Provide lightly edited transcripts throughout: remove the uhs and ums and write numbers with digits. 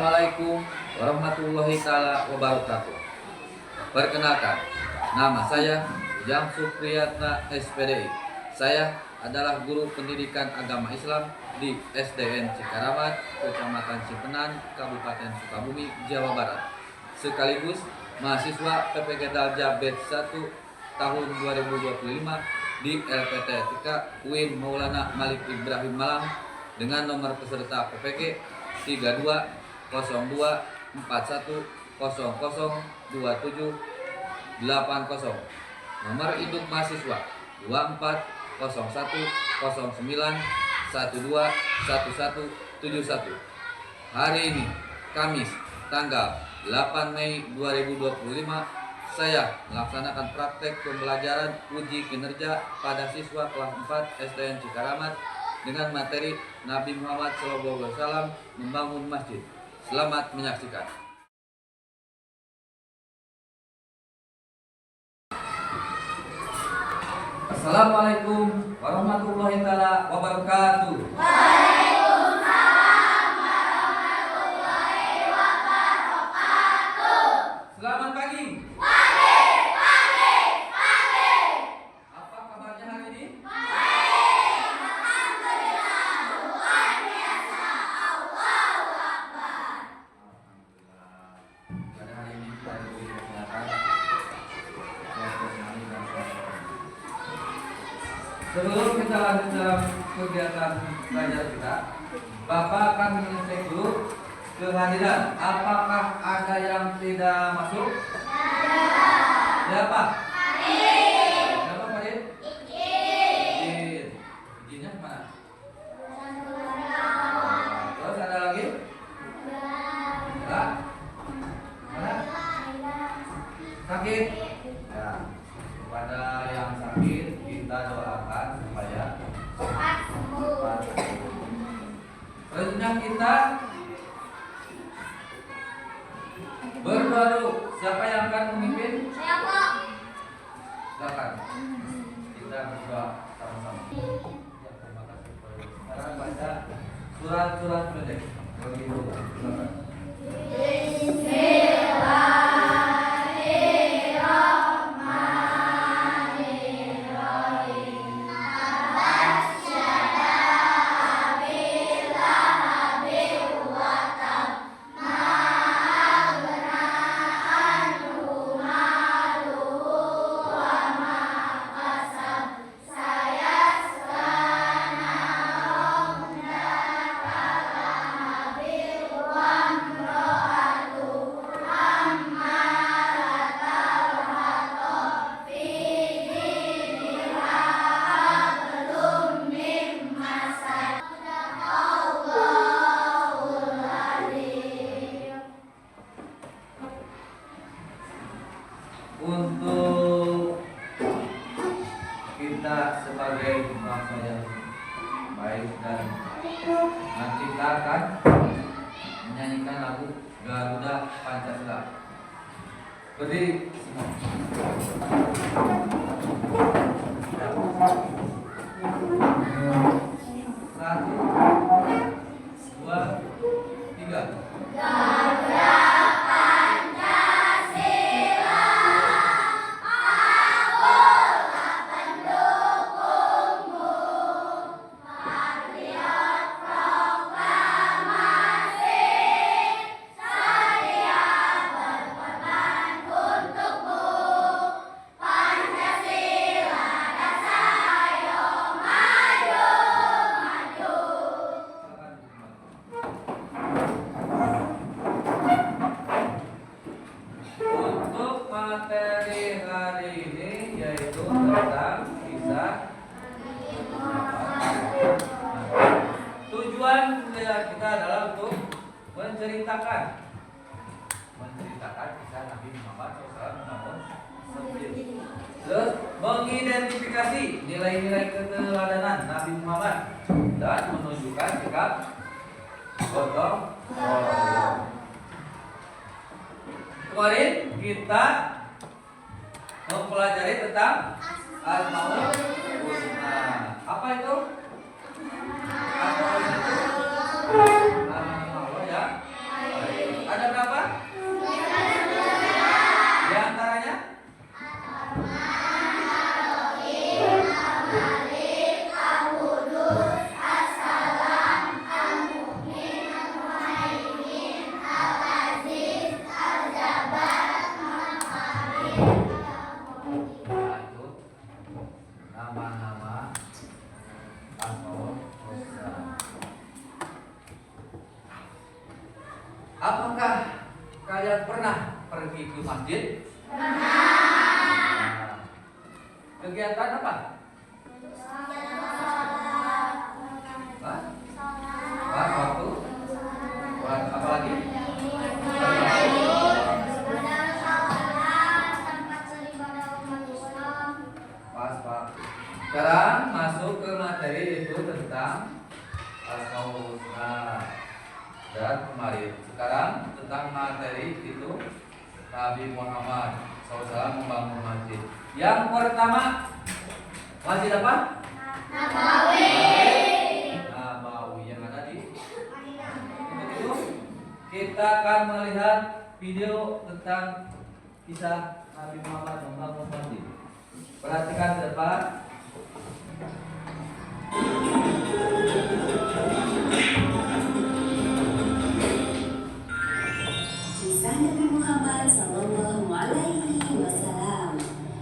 Assalamualaikum warahmatullahi taala wabarakatuh. Perkenalkan, nama saya Ujang Supriyatna SPDI. Saya adalah guru pendidikan agama Islam di SDN Cikaramat, Kecamatan Cipenan, Kabupaten Sukabumi, Jawa Barat. Sekaligus mahasiswa PPG Dalja Batch 1 tahun 2025 di LPTK UIN Maulana Malik Ibrahim Malang dengan nomor peserta PPG 324141002780. Nomor induk mahasiswa 240109121171. Hari ini Kamis tanggal 8 Mei 2025 saya melaksanakan praktek pembelajaran uji kinerja pada siswa kelas 4 SDN Cikaramat dengan materi Nabi Muhammad SAW membangun masjid. Selamat menyaksikan. Assalamualaikum warahmatullahi wabarakatuh. Waalaikumsalam warahmatullahi wabarakatuh. Selamat pagi. Pagi. Apa kabarnya hari ini? Baik. Alhamdulillah. Luar biasa. Allahu Akbar. Alhamdulillah. Pada hari ini kita diberi kesehatan. Sebelum kita lanjut dalam kegiatan belajar kita, Bapak akan mengecek dulu kehadiran. Apakah ada yang tidak masuk? Siapa? Siapa Pak Din? Din. Izinnya kemana? Terus ada lagi? Enggak? Mana? Sakit? Ya. Kepada yang sakit kita doakan supaya cepat sembuh. Selanjutnya kita berdoa dulu. Siapa yang akan memimpin? Siapa? Silakan. Kita berdoa sama-sama. Ya, terima kasih. Sekarang baca surat-surat pendek. Begitu. Silakan. Untuk kita sebagai bangsa yang baik dan nanti kita akan menyanyikan lagu Garuda Pancasila. Berdiri semua. Satu, dua, tiga. Untuk materi hari ini yaitu tentang kisah. Tujuan kuliah kita adalah untuk menceritakan kisah Nabi Muhammad SAW. Terus mengidentifikasi nilai-nilai keteladanan Nabi Muhammad dan menunjukkan sikap gotong royong. Kemarin kita mempelajari tentang Asmaul Husna. Apa itu? Asmaul Husna itu nama Allah ya. Nah, itu nama-nama asmaul husna. Apakah kalian pernah pergi ke masjid? Nah, kegiatan apa? Hah? Waktu? Apa lagi? Pas, Pak. Sekarang masuk ke materi itu tentang asmaul husna. Dan kemarin sekarang tentang materi itu Nabi Muhammad SAW membangun masjid. Yang pertama masjid apa? Nabawi. Nabawi yang ada di itu. Kita akan melihat video tentang kisah Nabi Muhammad membangun masjid. Perhatikan ke depan. Kisah Nabi Muhammad Sallallahu Alaihi Wasallam,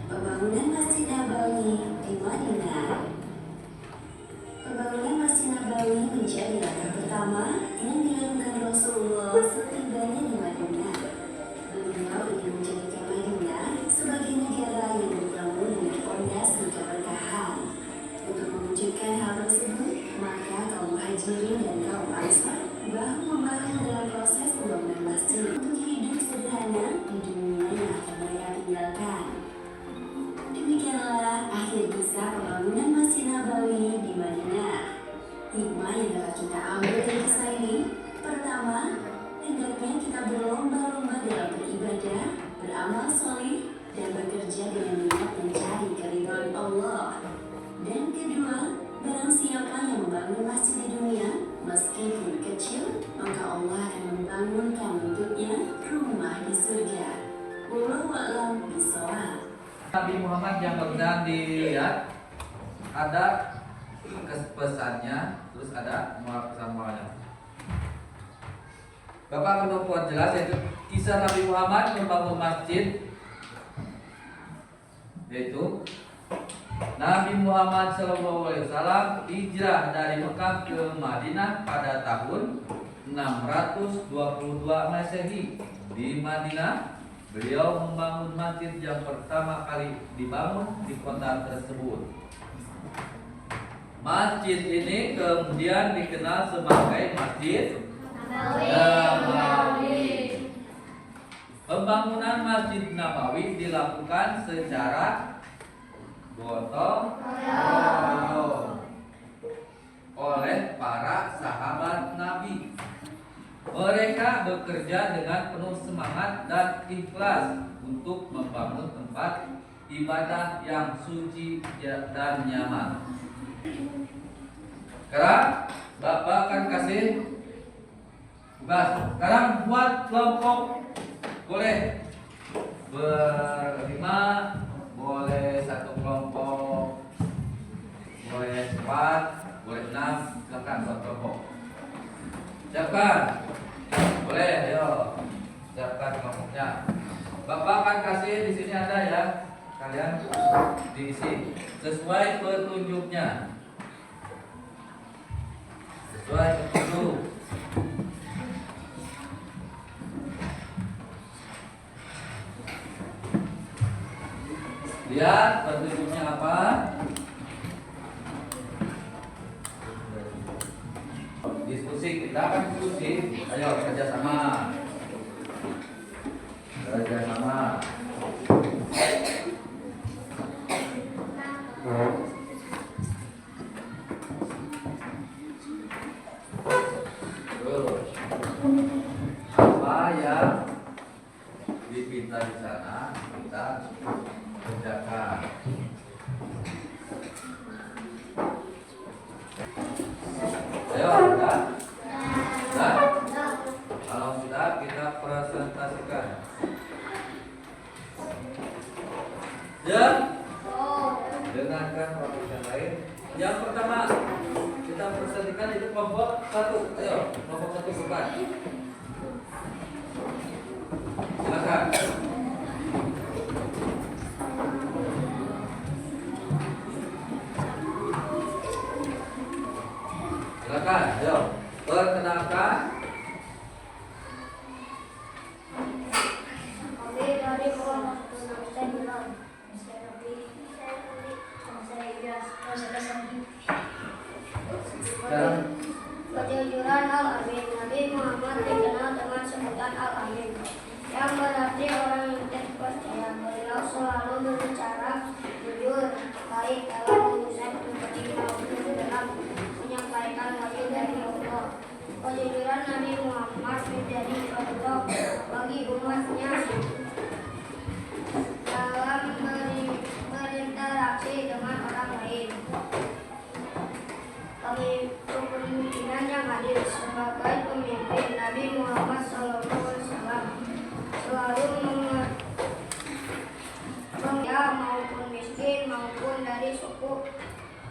pembangunan Masjid Nabawi di Madinah. Pembangunan Masjid Nabawi menjadi langkah pertama yang dilakukan Rasulullah setibanya di Madinah. Beliau ingin menjadikan Madinah sebagai negara yang dibangun dengan fondasi keberkahan. Untuk mewujudkan hal tersebut, maka kaum Muhajirin dan kaum Ansar bahu membahu dalam proses pembangunan masjid untuk hidup sederhana di dunia yang akan mereka tinggalkan. Demikianlah akhir kisah pembangunan Masjid Nabawi di Madinah. Hikmah yang dapat kita ambil dari kisah ini, pertama, hendaknya kita berlomba-lomba dalam beribadah, beramal soleh, dan bekerja dengan niat mencari keridhaan Allah. Dan kedua, barang siapa yang membangun masjid di dunia, meskipun kecil, maka Allah akan membangunkan untuknya rumah di surga. Wallahu a'lam bishawab. Nabi Muhammad yang barusan dilihat ada pesannya, terus ada mual pesan-mualnya. Bapak akan membuat jelas yaitu kisah Nabi Muhammad membangun masjid, yaitu Nabi Muhammad SAW hijrah dari Mekah ke Madinah pada tahun 622 Masehi. Di Madinah, beliau membangun masjid yang pertama kali dibangun di kota tersebut. Masjid ini kemudian dikenal sebagai Masjid Nabawi. Pembangunan Masjid Nabawi dilakukan secara gotong royong oleh para sahabat Nabi. Mereka bekerja dengan penuh semangat dan ikhlas untuk membangun tempat ibadah yang suci dan nyaman. Sekarang Bapak akan kasih tugas. Sekarang buat kelompok, boleh berlima, boleh satu kelompok, boleh 4, boleh 6, silakan buat kelompok. Siapkan, boleh, ayo siapkan kelompoknya. Bapak akan kasih di sini ada ya, kalian diisi sesuai petunjuknya, sesuai petunjuk. Lihat petunjuknya apa. Diskusi, kita akan diskusi. Ayo kerjasama. Kerjasama. Terus apa yang dipinta di sana kita kerjakan. Ayo, sudah? Sudah? Kalau sudah, kita presentasikan. Dan dengarkan topik yang lain. Yang pertama kita presentasikan itu kelompok 1. Ayo, kelompok 1 bukan. Silakan.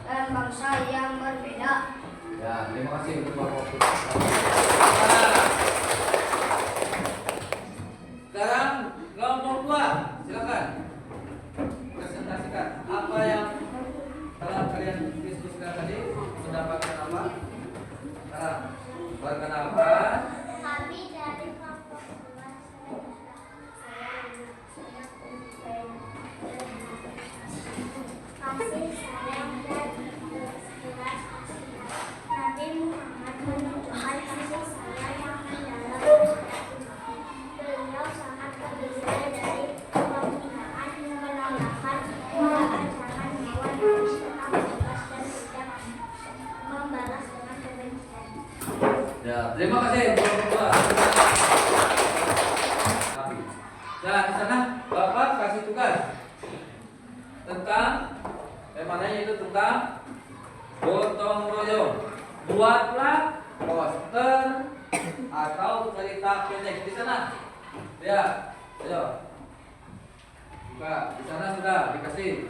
dan bangsa yang berbeda. Ya, terima kasih untuk Bapak. Sekarang kelompok 2, silakan presentasikan apa yang telah kalian diskusikan tadi, mendapatkan apa? Sekarang perkenalkan. Kami dari kelompok 2 kasih sayang dan belas kasihan. Nabi Muhammad menunjukkan kasih sayang yang mendalam. Beliau sangat terhindar dari penghinaan, menolakkan ajaran hewan, tetap tegas dan tidak membalas dengan kebencian. Ya, terima kasih kelompok 2. Nah, di sana Bapak kasih tugas tentang temanya itu tentang gotong royong. Buatlah poster atau cerita pendek di sana. Ya, ayo. Buka, di sana sudah dikasih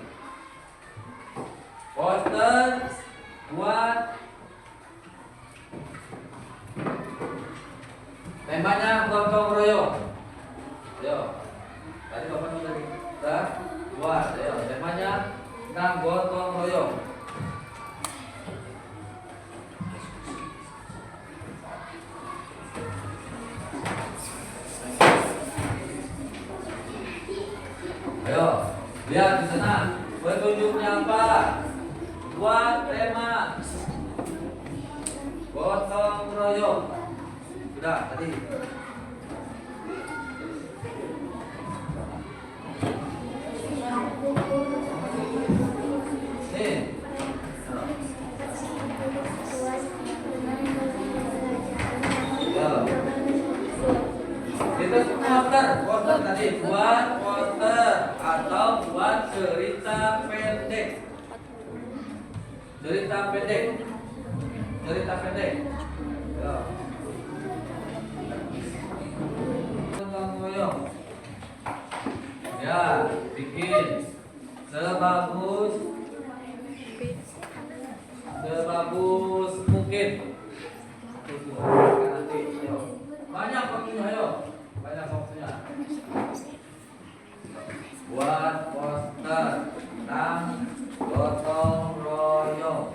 poster buat temanya gotong royong. Ayo. Tadi Bapak sudah buat, ayo temanya tentang gotong royong. Ayo, lihat di sana petunjuknya apa? Buat tema gotong royong. Sudah tadi. Nih. Ya. Itu poster tadi buat poster atau buat cerita pendek. Cerita pendek. Cerita pendek. Ya. Gotong royong. Ya, bikin sebagus mungkin. Nanti, ayo. Banyak waktunya, ayo. Banyak waktunya. Buat poster tentang gotong royong.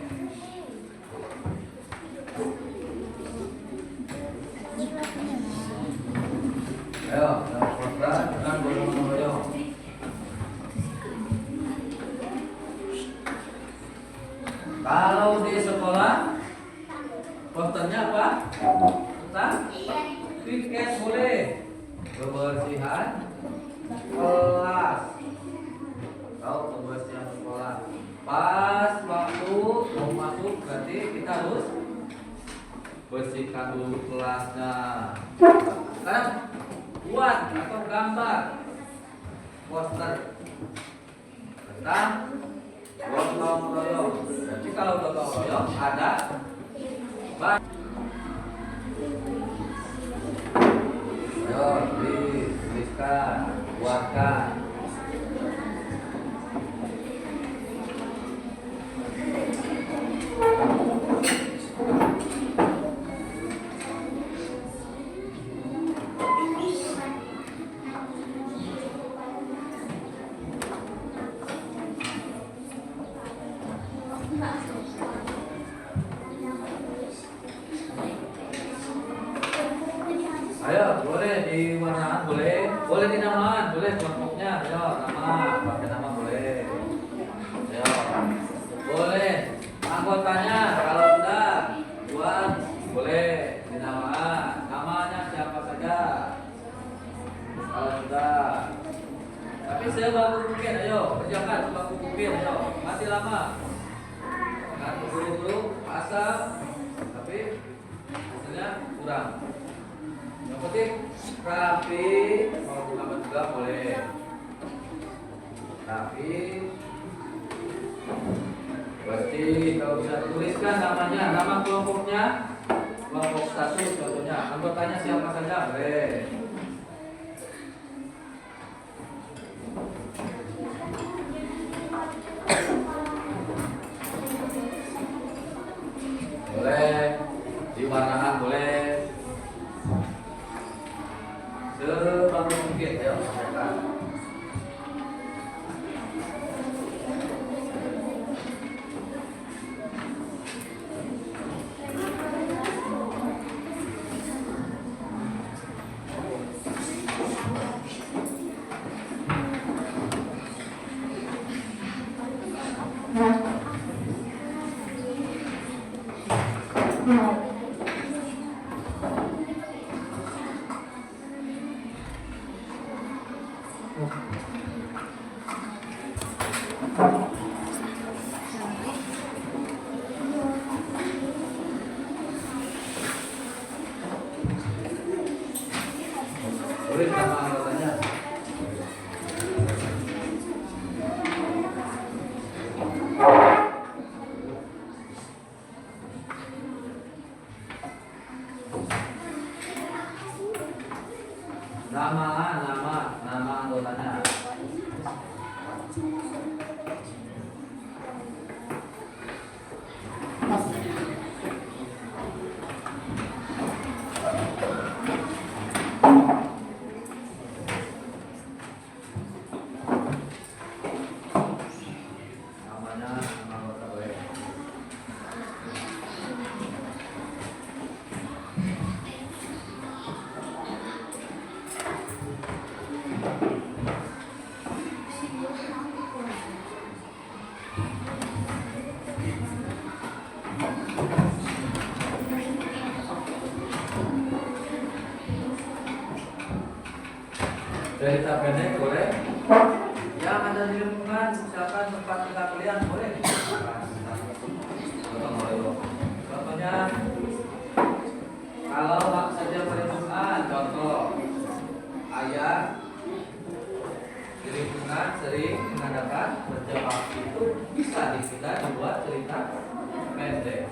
Ayo, poster tentang gotong royong. Kalau di sekolah posternya apa? Tentang piket boleh. Kebersihan kelas atau kebersihan sekolah. Pas waktu mau masuk berarti kita harus bersihkan dulu kelasnya. Sekarang buat atau gambar poster tentang gotong royong. Jadi kalau gotong royong ada ayo tuliskan, buatkan. Ayo, boleh di warnaan, boleh di namaan, boleh kelompoknya. Ayo, nama, pakai nama boleh. Ayo, boleh anggotanya kalau sudah buat boleh di namaan. Namanya siapa saja kalau sudah. Tapi sebagus mungkin, ayo kerjakan sebagus mungkin, ayo. Masih lama. Kan buru-buru, asal, tapi hasilnya kurang. Yang penting rapi, mau nama juga boleh. Rapi, bersih. Kalau bisa tuliskan namanya, nama kelompoknya, kelompok 1 contohnya. Anggotanya siapa saja boleh. bangun mungkin ya, sampaikan. Boleh nama anggotanya. Nama anggotanya. Namanya nama anggota boleh. Cerita pendek boleh. Yang ada di lingkungan, misalkan tempat tinggal kalian boleh. Contohnya, kalau hak saja perlindungan, contoh ayah di lingkungan sering mengadakan berjamaah itu bisa kita dibuat cerita pendek.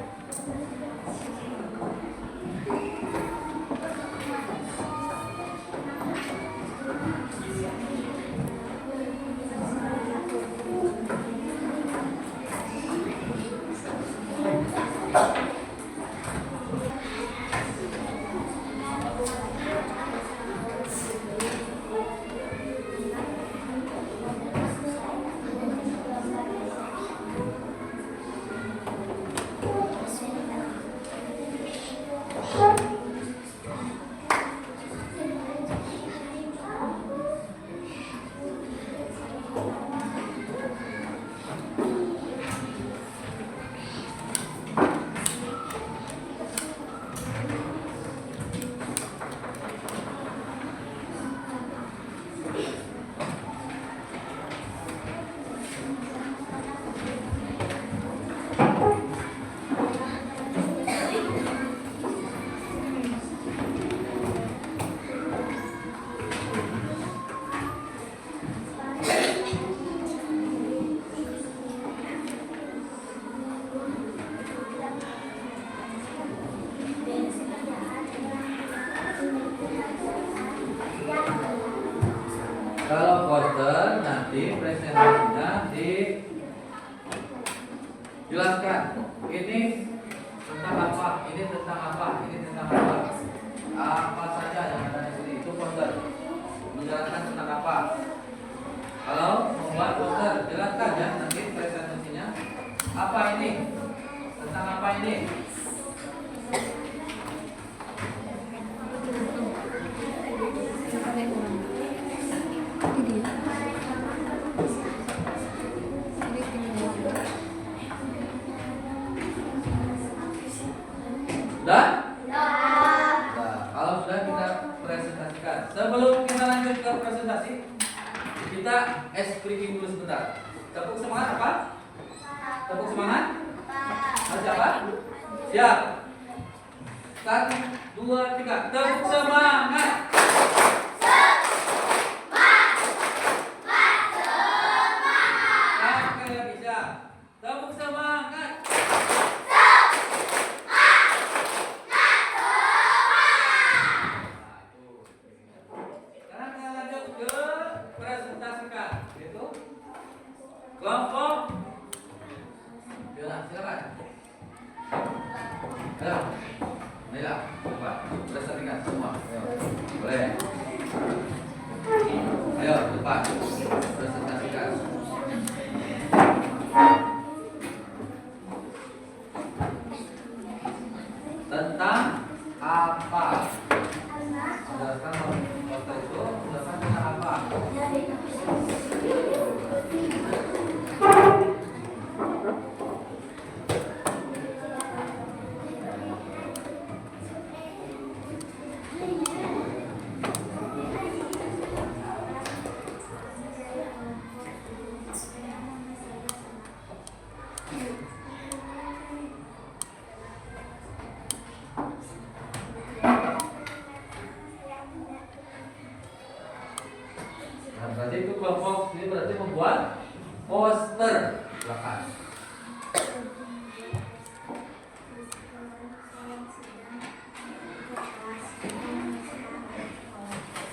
Kalau poster nanti presentasinya dijelaskan. Ini tentang apa? Ini tentang apa? Ini tentang apa? Apa saja yang ada di sini itu poster. Menjelaskan tentang apa? Kalau membuat poster, jelaskan ya nanti presentasinya. Apa ini? Tentang apa ini? Sudah? Nah, kalau sudah kita presentasikan. Sebelum kita lanjut ke presentasi, kita breaking dulu sebentar. Tepuk semangat apa? Tepuk semangat? Harus apa? Siap. 1, 2, 3. Tepuk semangat. Sekali lagi siap. Tepuk semangat. Kelompok. Ya, silakan. Ayo. Ayo, coba presentasikan semua. Ayo. depan. Presentasikan. Tentang apa? Jelaskan poster itu. Jelaskan tentang apa? Nah, berarti itu kelompok ini berarti membuat poster. Silakan.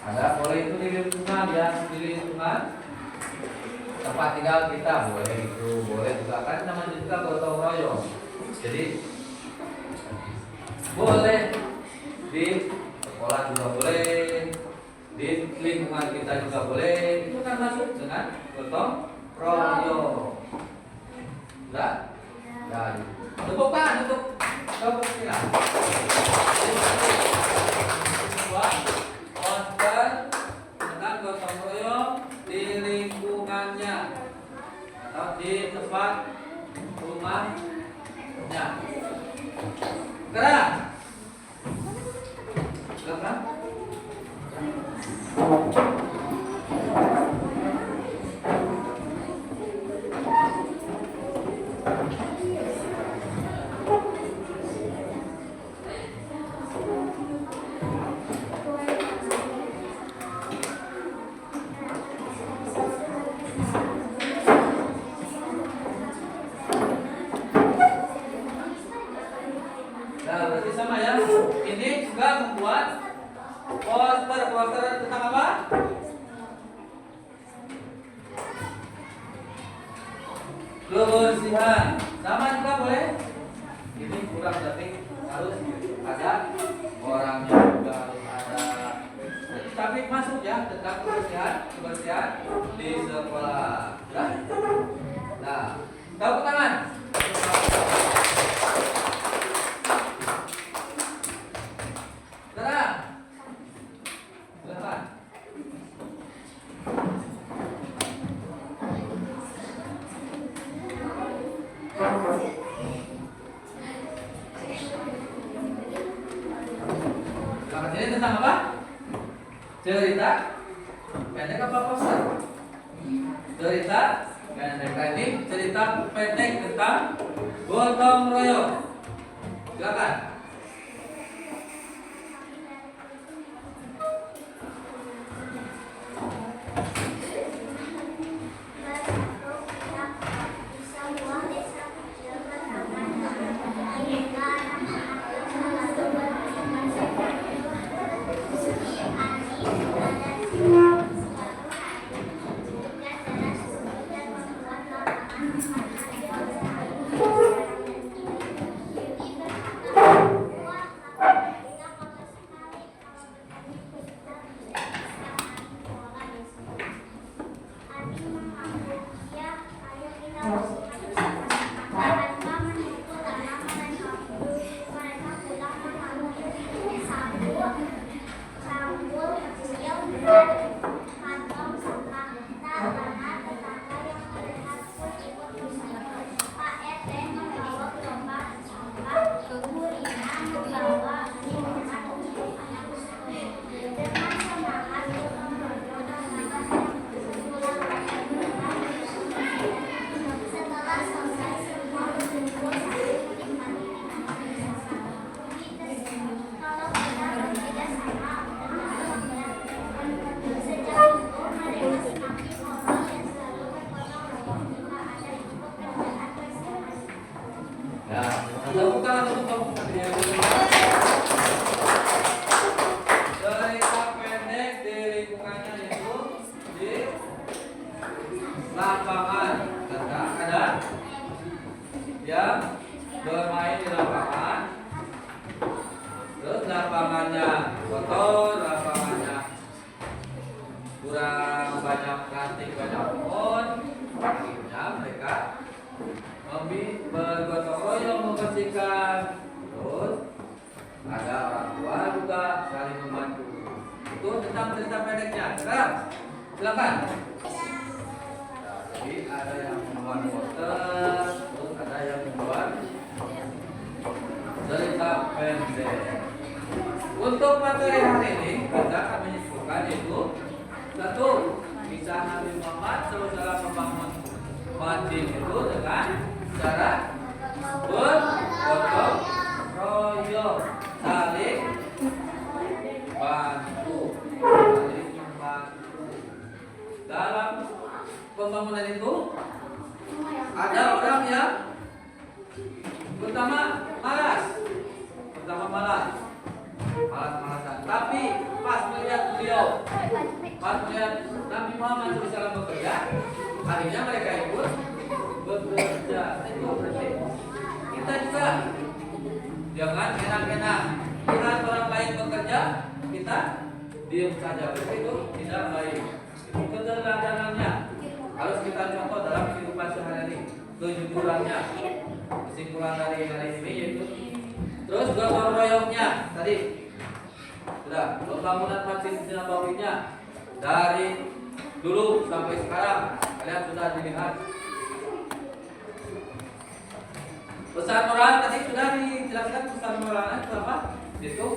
Ada boleh itu di lingkungan ya, di lingkungan tempat tinggal kita boleh itu, boleh juga kan namanya juga gotong royong. Jadi boleh di sekolah juga boleh, di lingkungan kita juga boleh, itu kan masuk dengan gotong royong. Enggak? Ya, tepuk tangan untuk kelompok kita. Buat poster tentang gotong royong di lingkungannya atau di tempat rumahnya. Gerak. Gerak. Nah, berarti sama ya. Ini juga membuat poster tentang apa? Kebersihan. Sama juga boleh. Ini kurang tapi harus ada orangnya juga harus ada. Tapi masuk ya tentang kebersihan di sekolah. Nah, tepuk tangan. Gerak. Silakan. Silakan. Ini tentang apa? Cerita pendek apa poster? Cerita pendek. Ini cerita pendek tentang gotong royong. Silakan. Sebuah desa kecil bernama lapangan. Karena ada yang bermain di lapangan. Terus lapangannya kotor, lapangannya kurang banyak plastik, banyak pohon, akhirnya mereka bergotong royong membersihkan. Terus ada orang tua juga saling membantu. Itu tentang cerita pendeknya. Sekarang silakan. Jadi ada yang membuat poster, terus ada yang membuat cerita pendek. Untuk materi hari ini kita akan menyebutkan itu satu, kisah Nabi Muhammad setelah membangun masjid itu dengan cara bergotong royong, saling bantu, saling membantu. Dalam pembangunan itu ada orang yang pertama malas-malasan. Tapi pas melihat Nabi Muhammad SAW bekerja, akhirnya mereka ikut bekerja. Itu berarti kita juga jangan enak-enak lihat orang lain bekerja, kita diam saja. Itu tidak baik. Itu keteladanan harus kita contoh dalam kehidupan sehari-hari. Kejujurannya, kesimpulan dari hari ini yaitu terus gotong royongnya tadi sudah, pembangunan Masjid Nabawinya dari dulu sampai sekarang kalian sudah dilihat. Pesan moral tadi sudah dijelaskan. Pesan moralnya itu apa? Itu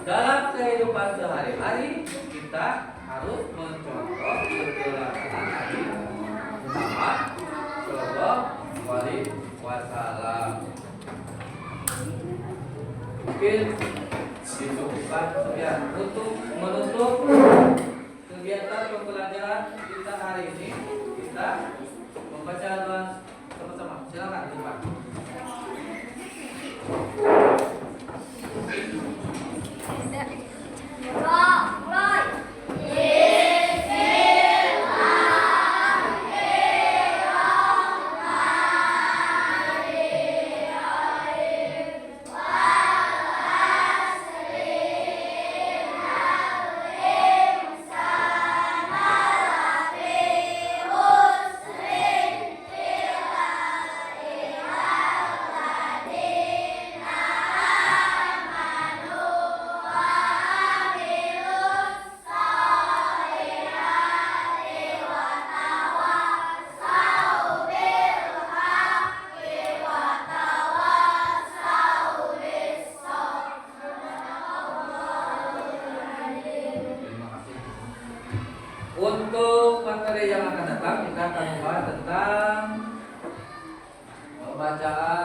dalam kehidupan sehari-hari kita harus mencontoh keteladanan Nabi Muhammad Sallallahu Alaihi Wasallam. Mungkin disebutkan ya untuk menutup kegiatan pembelajaran kita hari ini, kita membaca doa sama-sama. Silakan Pak. Untuk materi yang akan datang kita akan membahas tentang pembacaan